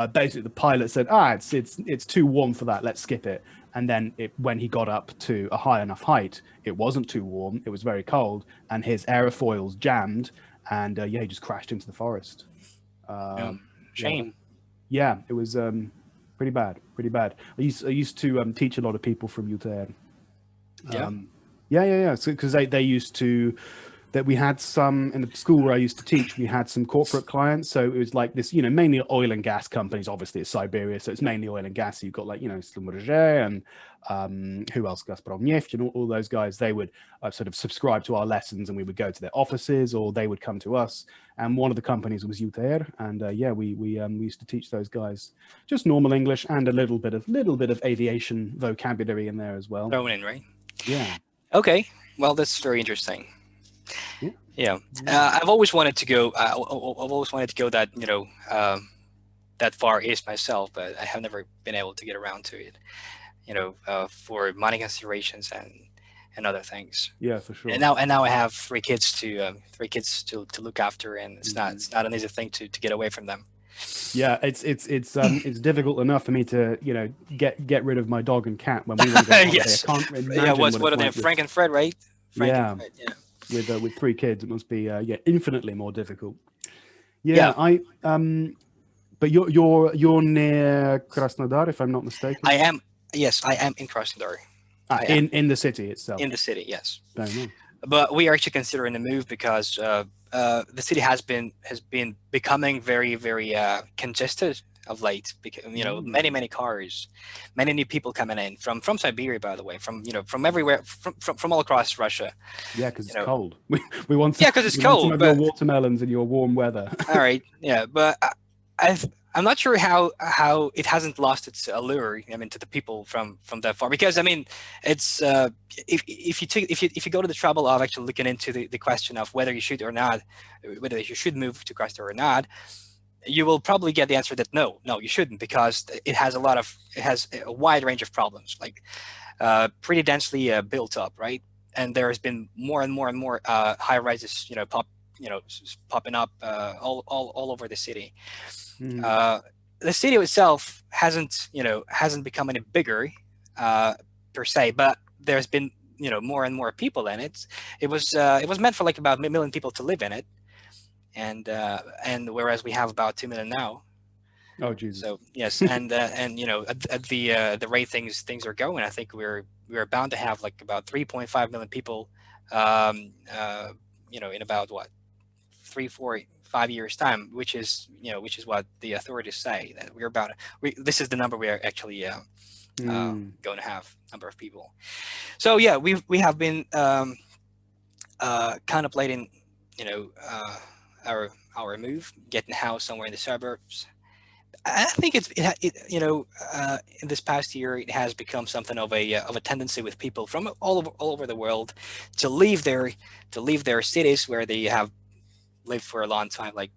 Speaker 1: Basically, the pilot said, it's too warm for that. Let's skip it. And then when he got up to a high enough height, it wasn't too warm. It was very cold, and his aerofoils jammed, and he just crashed into the forest.
Speaker 2: Shame.
Speaker 1: Yeah, it was pretty bad. I used to teach a lot of people from UTR. Yeah. So, because they used to, that we had some in the school where I used to teach, we had some corporate clients. So it was like this, mainly oil and gas companies. Obviously, it's Siberia, so it's mainly oil and gas. So you've got like, Slumberger and who else? Gazprom Neft, all those guys. They would sort of subscribe to our lessons, and we would go to their offices, or they would come to us. And one of the companies was UTR, and we used to teach those guys just normal English and a little bit of aviation vocabulary in there as well.
Speaker 2: Thrown in, right?
Speaker 1: Yeah.
Speaker 2: Okay. Well, that's very interesting. Yeah. I've always wanted to go. I've always wanted to go that that far east myself, but I have never been able to get around to it. For money considerations and other things.
Speaker 1: Yeah, for sure.
Speaker 2: And now I have three kids to look after, and it's not an easy thing to get away from them.
Speaker 1: Yeah, it's difficult enough for me to get rid of my dog and cat when we want to go on holiday.
Speaker 2: Yes.
Speaker 1: I can't imagine
Speaker 2: what are they? Frank and Fred, right? Frank and Fred, yeah.
Speaker 1: With three kids, it must be infinitely more difficult. But you're near Krasnodar, if I'm not mistaken.
Speaker 2: I am. Yes, I am in Krasnodar.
Speaker 1: In the city itself.
Speaker 2: In the city, yes.
Speaker 1: Very nice.
Speaker 2: But we are actually considering the move because the city has been becoming very, very congested of late. Because many cars, many new people coming in from Siberia, by the way, from everywhere, from all across Russia.
Speaker 1: Yeah, because it's cold. We want
Speaker 2: because it's cold.
Speaker 1: Some of your watermelons in your warm weather. All
Speaker 2: right, yeah, but I'm not sure how it hasn't lost its allure. To the people from that far, because it's if you go to the trouble of actually looking into the question of whether you should or not, whether you should move to Krasnodar or not, you will probably get the answer that no, you shouldn't, because it has a wide range of problems, like pretty densely built up, right? And there has been more and more high rises, popping up all over the city. The city itself hasn't become any bigger per se, but there's been more and more people in it. It was meant for like about 1 million people to live in it, and whereas we have about 2 million now.
Speaker 1: Oh Jesus!
Speaker 2: So yes, and at the rate things are going, I think we're bound to have like about 3.5 million people, in about 3, 4, 5 years time, which is what the authorities say that we're about. This is the number we are actually going to have, number of people. So yeah, we have been contemplating our move, getting a house somewhere in the suburbs. I think in this past year it has become something of a tendency with people from all over the world to leave their cities where they have lived for a long time, like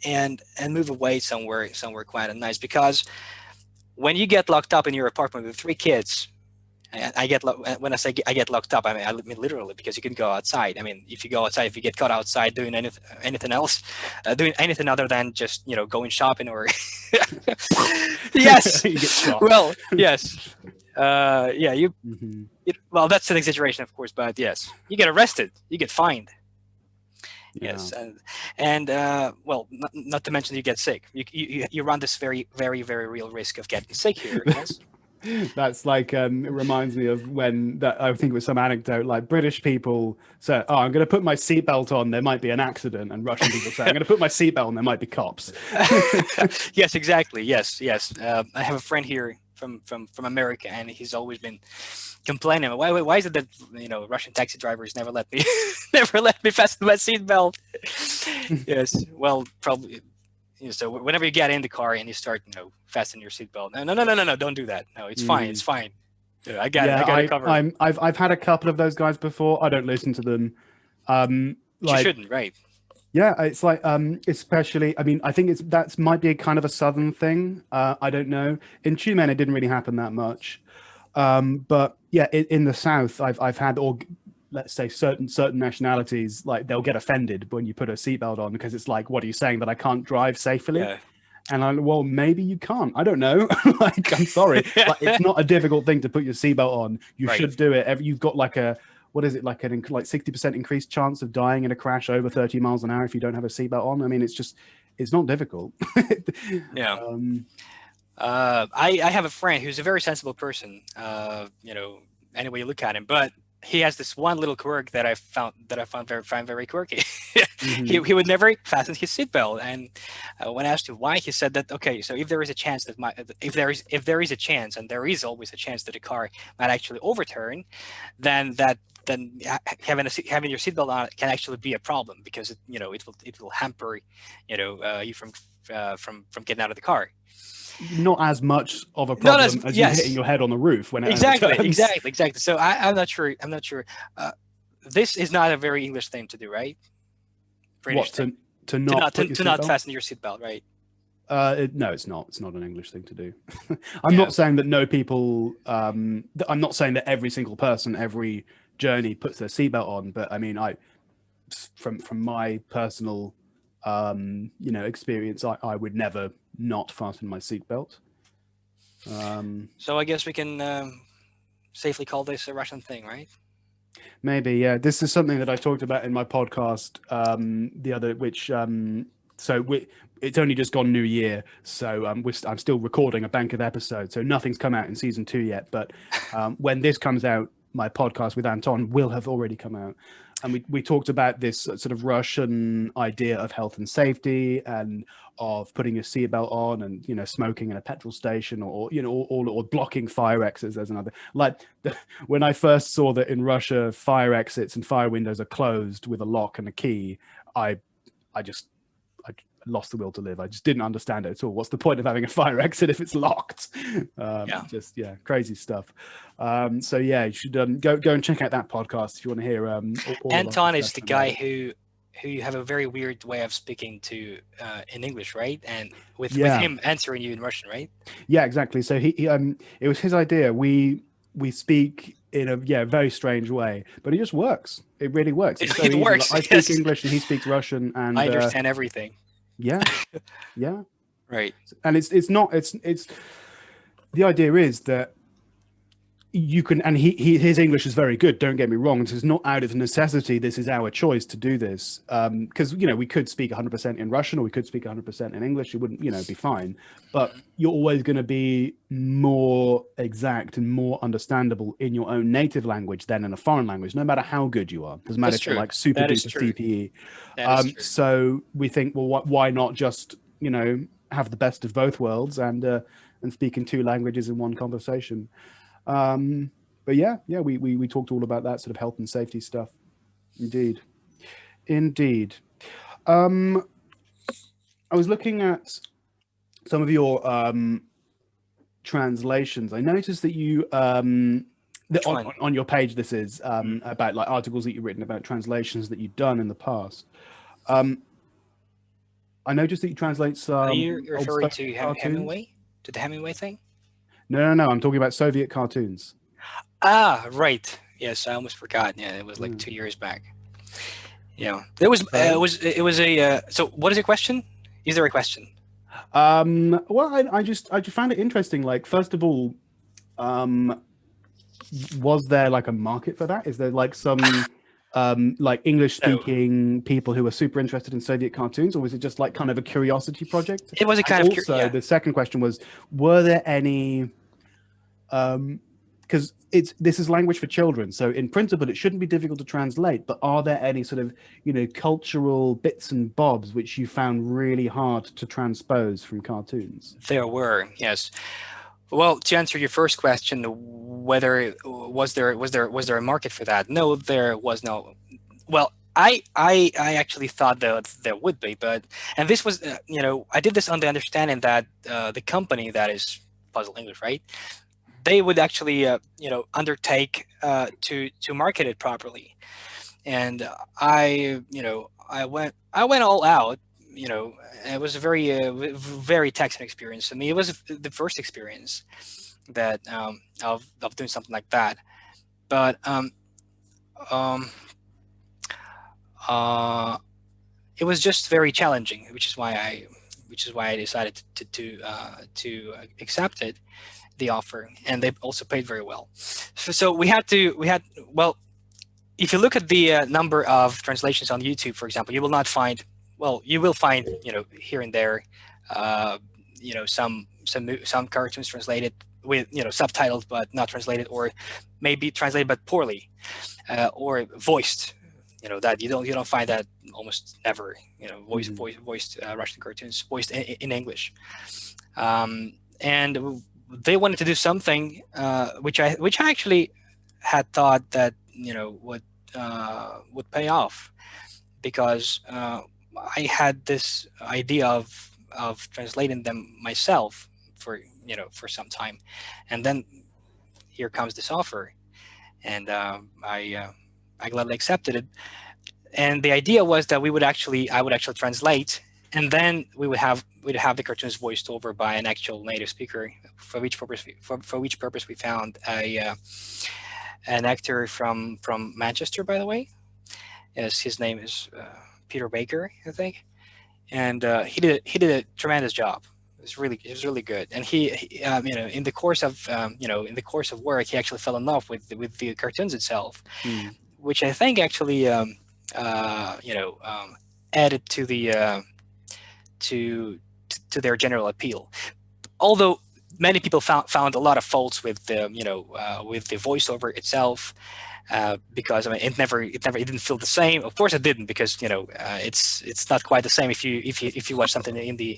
Speaker 2: and move away somewhere quite nice. Because when you get locked up in your apartment with 3 kids, and when I say I get locked up, I mean literally, because you can go outside. If you go outside, if you get caught outside doing anything else, doing anything other than just going shopping or yes,
Speaker 1: You get shot.
Speaker 2: well, yes, well, that's an exaggeration, of course, but yes, you get arrested, you get fined.
Speaker 1: Yeah.
Speaker 2: Yes, and well, not to mention you get sick. You run this very, very, very real risk of getting sick here. Yes.
Speaker 1: That's like it reminds me of when I think it was some anecdote, like British people say, "Oh, I'm going to put my seatbelt on. There might be an accident," and Russian people say, "I'm going to put my seatbelt on. There might be cops."
Speaker 2: Yes, exactly. Yes. I have a friend here from America, and he's always been complaining. Why is it that Russian taxi drivers never let me fasten my seatbelt? Yes. Well, probably. So whenever you get in the car and you start, fasten your seatbelt. No, don't do that. No, it's fine. It's fine. Yeah, I got it. I got it covered.
Speaker 1: I've had a couple of those guys before. I don't listen to them.
Speaker 2: You shouldn't, right?
Speaker 1: Yeah, it's like especially. I mean, I think that might be a kind of a southern thing. I don't know. In Tumen, it didn't really happen that much. But yeah, in the south, I've had, or let's say certain nationalities, like they'll get offended when you put a seatbelt on because it's like, what are you saying, that I can't drive safely?
Speaker 2: Yeah.
Speaker 1: And well, maybe you can't. I don't know. Like, I'm sorry. Like, it's not a difficult thing to put your seatbelt on. You should do it. You've got like what is it, like 60% increased chance of dying in a crash over 30 miles an hour if you don't have a seatbelt on. I mean, it's not difficult.
Speaker 2: Yeah. I have a friend who's a very sensible person, any way you look at him, but he has this one little quirk that I found very quirky.
Speaker 1: Mm-hmm.
Speaker 2: He would never fasten his seatbelt, and when asked to why, he said that, okay, so if there is a chance that if there is a chance, and there is always a chance that a car might actually overturn, then having your seatbelt on can actually be a problem, because it will hamper you from getting out of the car.
Speaker 1: Not as much of a problem as you hitting your head on the roof when it
Speaker 2: exactly. So I'm not sure. This is not a very English thing to do, right?
Speaker 1: What, to not
Speaker 2: fasten your seatbelt, right?
Speaker 1: No, it's not. It's not an English thing to do. I'm not saying that no people. I'm not saying that every single person, every journey puts their seatbelt on. But I mean, from my personal, experience, I would never not fasten my seatbelt.
Speaker 2: So I guess we can safely call this a Russian thing, right?
Speaker 1: Maybe, yeah. This is something that I talked about in my podcast it's only just gone New Year, so I'm still recording a bank of episodes, so nothing's come out in season 2 yet. But when this comes out, my podcast with Anton will have already come out. And we talked about this sort of Russian idea of health and safety, and of putting your seatbelt on, and smoking in a petrol station, or blocking fire exits. There's another, when I first saw that in Russia fire exits and fire windows are closed with a lock and a key, I lost the will to live. I just didn't understand it at all. What's the point of having a fire exit if it's locked? Crazy stuff. So yeah, you should go and check out that podcast if you want to hear.
Speaker 2: Anton is the guy who you have a very weird way of speaking to in English, right? And with him answering you in Russian, right? Yeah,
Speaker 1: exactly. So he it was his idea. We speak in a very strange way, but it just works. It really works.
Speaker 2: It works.
Speaker 1: I speak English and he speaks Russian, and
Speaker 2: I understand everything.
Speaker 1: Yeah.
Speaker 2: Right.
Speaker 1: And it's the idea is that you can, and his English is very good, don't get me wrong. This is not out of necessity. This is our choice to do this. Because, we could speak 100% in Russian, or we could speak 100% in English. It wouldn't, be fine. But you're always going to be more exact and more understandable in your own native language than in a foreign language, no matter how good you are. Doesn't matter if you're like super duper CPE. So we think, well, why not just, have the best of both worlds and speak in 2 languages in one conversation. But we talked all about that sort of health and safety stuff. Indeed. I was looking at some of your translations. I noticed that you on your page, this is about like articles that you've written about translations that you've done in the past. I noticed that you translate some.
Speaker 2: Are you referring to Hemingway? To the Hemingway thing?
Speaker 1: No. I'm talking about Soviet cartoons.
Speaker 2: Ah, right. Yes, I almost forgot. Yeah, it was like 2 years back. Yeah, there was. It was a. So, what is your question? Is there a question?
Speaker 1: Well, I just found it interesting. Like, first of all, was there like a market for that? Is there like some like English-speaking people who are super interested in Soviet cartoons, or was it just like kind of a curiosity project?
Speaker 2: It was a kind of.
Speaker 1: Also, the second question was: were there any? Because this is language for children, so in principle it shouldn't be difficult to translate. But are there any sort of cultural bits and bobs which you found really hard to transpose from cartoons?
Speaker 2: There were, yes. Well, to answer your first question, whether was there a market for that? No, there was no. Well, I actually thought that there would be, but and this was I did this on the understanding that the company that is Puzzle English, right? They would actually undertake to market it properly, and I went all out. It was a very very taxing experience. I mean, it was the first experience that of doing something like that, but um, uh, it was just very challenging, which is why I decided to accept it, the offer, and they also paid very well. So we had well, if you look at the number of translations on YouTube, for example, you will not find, well, you will find, here and there, uh, some cartoons translated with, subtitled but not translated, or maybe translated but poorly, or voiced. That you don't find that almost never. Voiced Russian cartoons voiced in English, and they wanted to do something which I actually had thought that would pay off, because I had this idea of translating them myself for some time, and then here comes this offer, and I gladly accepted it. And the idea was that I would actually translate, and then we'd have the cartoons voiced over by an actual native speaker, for which purpose we found an actor from Manchester, by the way. Yes, his name is Peter Baker, I think, and he did a tremendous job. It was really good, and in the course of work, he actually fell in love with the cartoons itself,
Speaker 1: Mm.
Speaker 2: which I think actually uh, you know um, added to to their general appeal. Although many people found a lot of faults with the voiceover itself, because I mean it didn't feel the same. Of course, it didn't, because it's not quite the same if you watch something in the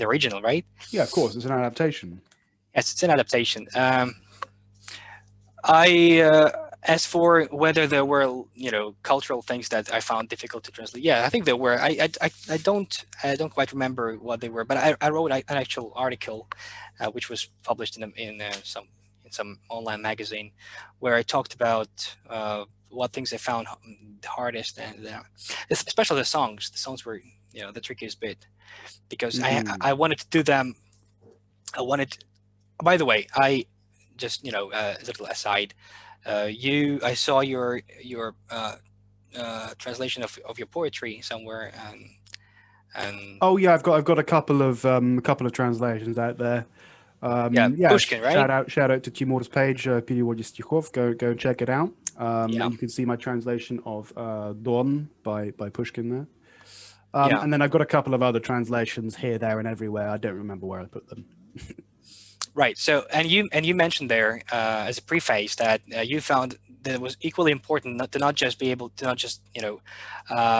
Speaker 2: original, right?
Speaker 1: Yeah, of course, it's an adaptation.
Speaker 2: Yes, it's an adaptation. I As for whether there were cultural things that I found difficult to translate, yeah, I think there were. I don't quite remember what they were, but I wrote an actual article, which was published in some online magazine, where I talked about what things I found the hardest, and especially the songs. The songs were the trickiest bit, because I
Speaker 1: Hmm.
Speaker 2: I wanted to do them. I wanted. By the way, I just a little aside. I saw your translation of your poetry somewhere, and
Speaker 1: Oh yeah, I've got a couple of translations out there.
Speaker 2: yeah,
Speaker 1: Yeah,
Speaker 2: Pushkin, right?
Speaker 1: shout out to Timur's page, Переводе стихов. Go check it out.
Speaker 2: Yeah,
Speaker 1: And you can see my translation of Don by Pushkin there.
Speaker 2: yeah,
Speaker 1: And then I've got a couple of other translations here, there, and everywhere. I don't remember where I put them.
Speaker 2: right. So, and you mentioned there, as a preface, that you found that it was equally important not just be able to not just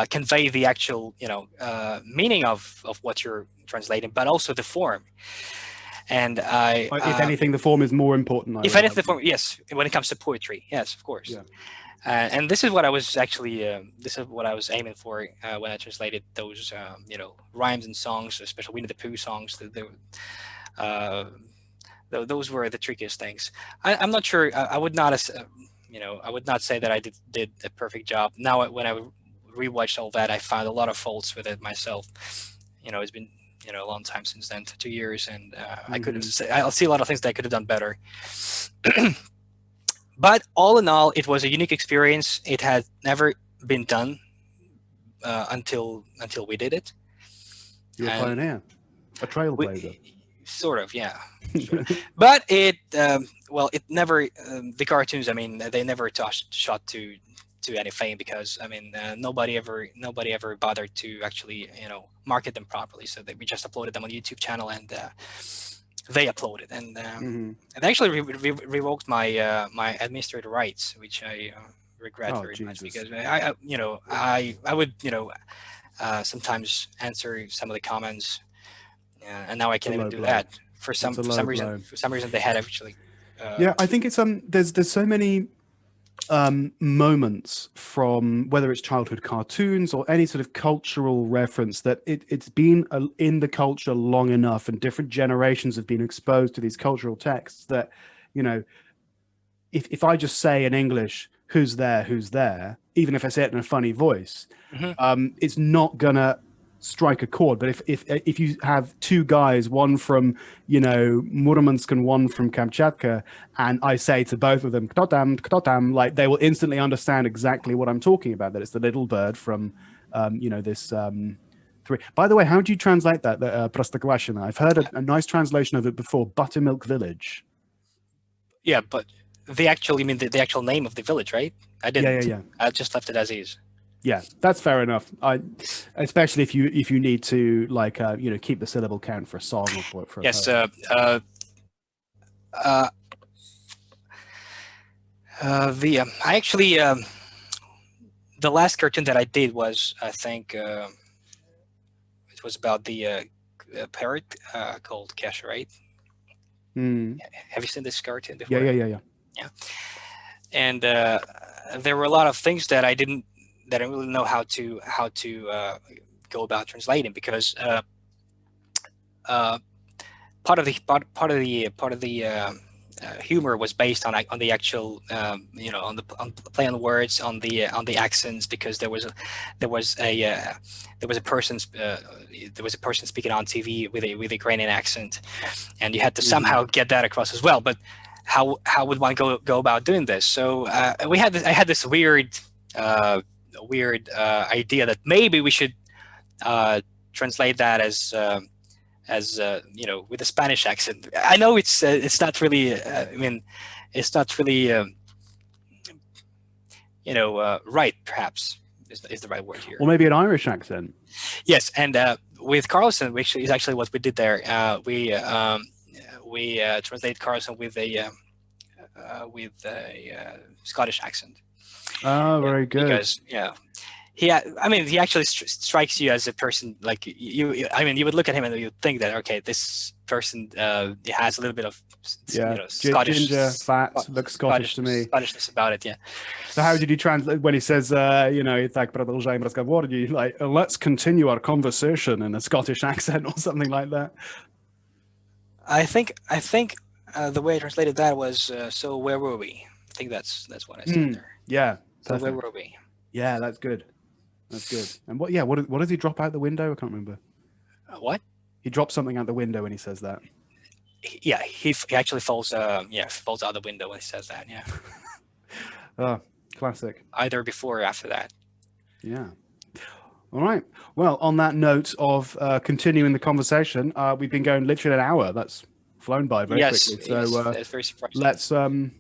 Speaker 2: convey the actual meaning of what you're translating, but also the form. And
Speaker 1: If anything, the form is more important, I
Speaker 2: if
Speaker 1: would
Speaker 2: anything, the
Speaker 1: argue.
Speaker 2: form, yes, when it comes to poetry, yes, of course.
Speaker 1: Yeah.
Speaker 2: And this is what I was actually this is what I was aiming for when I translated those rhymes and songs, especially Winnie the Pooh songs. Uh, those were the trickiest things. I'm not sure. I would not I would not say that I did a perfect job. Now when I rewatched all that, I found a lot of faults with it myself. It's been a long time since then, 2 years, and I couldn't
Speaker 1: Hmm.
Speaker 2: say. I'll see a lot of things that I could have done better. But all in all, it was a unique experience. It had never been done until we did it,
Speaker 1: You're a
Speaker 2: and
Speaker 1: pioneer, a trailblazer.
Speaker 2: we sort of, yeah, sort of. But it never the cartoons. I mean, they never shot to any fame, because I mean nobody ever bothered to actually market them properly. So we just uploaded them on the YouTube channel, and they uploaded, and
Speaker 1: Hmm.
Speaker 2: it actually revoked my administrator rights, which I regret
Speaker 1: Oh
Speaker 2: very much,
Speaker 1: Jesus,
Speaker 2: because I would sometimes answer some of the comments, and now I
Speaker 1: it's a
Speaker 2: can't even
Speaker 1: low
Speaker 2: do
Speaker 1: blow.
Speaker 2: that for
Speaker 1: That's
Speaker 2: some
Speaker 1: a
Speaker 2: for
Speaker 1: low
Speaker 2: some reason.
Speaker 1: blow.
Speaker 2: For some reason, they had actually.
Speaker 1: Yeah, I think it's there's so many moments from whether it's childhood cartoons or any sort of cultural reference that it's been in the culture long enough, and different generations have been exposed to these cultural texts that, you know, if I just say in English, who's there, even if I say it in a funny voice, it's not gonna strike a chord. But if you have two guys, one from, you know, Murmansk and one from Kamchatka, and I say to both of them ktotam, like they will instantly understand exactly what I'm talking about, that it's the little bird from you know, this three. By the way, how do you translate that, Prostokvashina? I've heard a nice translation of it before, Buttermilk Village.
Speaker 2: Yeah, but the actual, you mean the actual name of the village, right? I didn't.
Speaker 1: Yeah.
Speaker 2: I just left it as is.
Speaker 1: Yeah, that's fair enough. Especially if you need to, like, you know, keep the syllable count for a song or for a
Speaker 2: yes. I actually the last cartoon that I did was, I think it was about the parrot called Cash, right? Have you seen this cartoon before?
Speaker 1: Yeah.
Speaker 2: And there were a lot of things that I didn't really know how to go about translating, because part of the humor was based on the actual you know, on the play on the words, on the accents, because there was a person speaking on TV with a Ukrainian accent, and you had to somehow get that across as well. But how would one go about doing this? So I had this weird idea that maybe we should translate that as you know, with a Spanish accent. I know it's not really I mean, it's not really you know, right, perhaps is the right word here.
Speaker 1: Or maybe an Irish accent.
Speaker 2: Yes, and with Carlson, which is actually what we did there, we translated Carlson with a Scottish accent.
Speaker 1: Oh, very good.
Speaker 2: Because he actually strikes you as a person, like you. I mean, you would look at him and you think that, okay, this person has a little bit of you know, Scottish,
Speaker 1: ginger, fat, looks Scottish to me.
Speaker 2: Scottishness about it, yeah.
Speaker 1: So how did you translate when he says, you know, "Tak продолжаем разговор"? You like, let's continue our conversation in a Scottish accent or something like that?
Speaker 2: I think the way I translated that was, so where were we? I think that's what I said there.
Speaker 1: Yeah.
Speaker 2: So where were we?
Speaker 1: Yeah, that's good. That's good. And what does he drop out the window? I can't remember.
Speaker 2: What?
Speaker 1: He drops something out the window when he says that.
Speaker 2: Yeah, he actually falls falls out the window when he says that. Yeah.
Speaker 1: Oh, classic.
Speaker 2: Either before or after that. Yeah.
Speaker 1: All right. Well, on that note of continuing the conversation, we've been going literally an hour. That's flown by very quickly. So
Speaker 2: that's very surprising.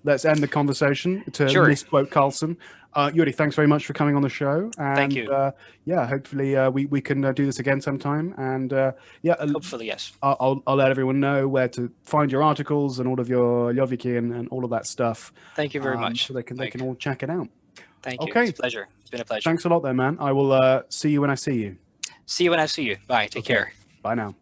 Speaker 1: Let's end the conversation to misquote Carlson. Yuri, thanks very much for coming on the show. And,
Speaker 2: thank you.
Speaker 1: Yeah, hopefully we can do this again sometime. And
Speaker 2: hopefully, yes.
Speaker 1: I'll let everyone know where to find your articles and all of your leviki and all of that stuff.
Speaker 2: Thank you very much.
Speaker 1: So they can all check it out.
Speaker 2: Thank you.
Speaker 1: Okay.
Speaker 2: It's a pleasure. It's been a pleasure.
Speaker 1: Thanks a lot, there, man. I will see you when I see you.
Speaker 2: See you when I see you. Bye. Take care.
Speaker 1: Bye now.